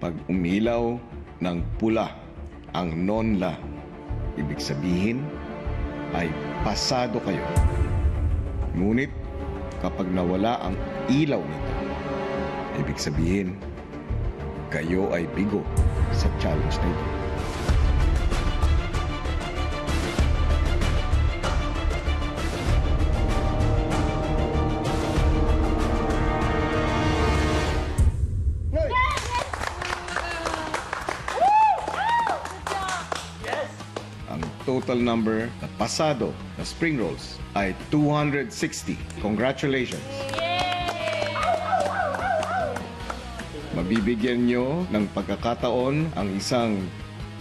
Kapag umilaw ng pula ang nonla, ibig sabihin ay pasado kayo. Ngunit kapag nawala ang ilaw nito, ibig sabihin kayo ay bigo sa challenge na ito. Total number na pasado na spring rolls ay 260. Congratulations! Mabibigyan nyo ng pagkakataon ang isang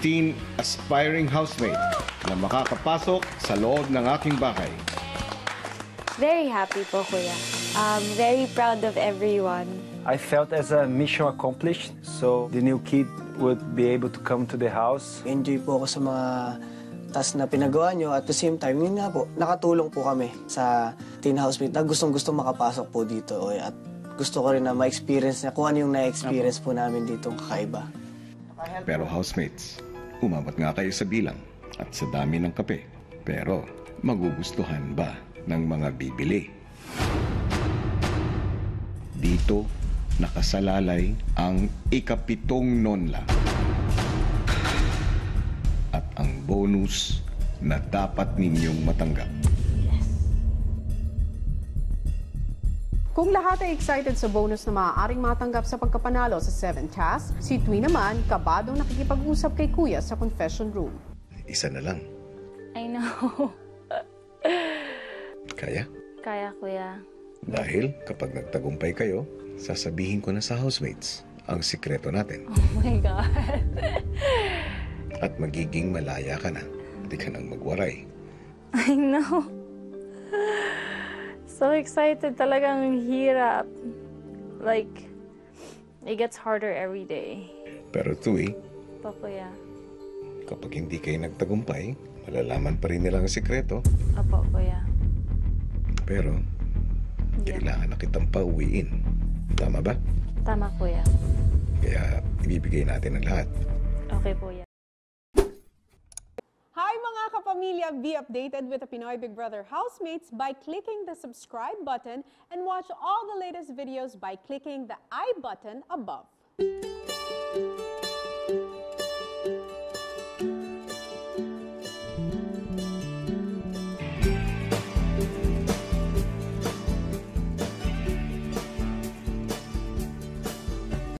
teen aspiring housemate na makakapasok sa loob ng aking bahay. Very happy po, Kuya. Very proud of everyone. I felt as a mission accomplished, so the new kid would be able to come to the house. Enjoy po ako sa mga task na pinagawa nyo. At the same time, yun nga po, nakatulong po kami sa teen housemate na gustong-gusto makapasok po dito. At gusto ko rin na ma-experience na kung ano yung na-experience po namin dito kakaiba. Pero housemates, umabot nga kayo sa bilang at sa dami ng kape. Pero magugustuhan ba ng mga bibili? Dito nakasalalay ang ikapitong nonla. At ang bonus na dapat ninyong matanggap. Kung lahat ay excited sa bonus na maaaring matanggap sa pagkapanalo sa 7 tasks, si Tui naman kabadong nakikipag-usap kay Kuya sa confession room. Isa na lang. I know. Kaya? Kaya, Kuya. Dahil kapag nagtagumpay kayo, sasabihin ko na sa housemates ang sikreto natin. Oh my God. At magiging malaya ka na. Hindi ka nang magwaray. I know. So excited, talagang hirap. Like, it gets harder every day. Pero Tui, Kuya. kapag hindi kayo nagtagumpay, malalaman pa rin nila ang sikreto. Opo, Kuya. Pero, kailangan na kitang pauwiin. Tama ba? Tama, Kuya. Kaya, ibibigay natin ang lahat. Okay, Kuya. Hi mga kapamilya! Be updated with the Pinoy Big Brother housemates by clicking the subscribe button and watch all the latest videos by clicking the I button above.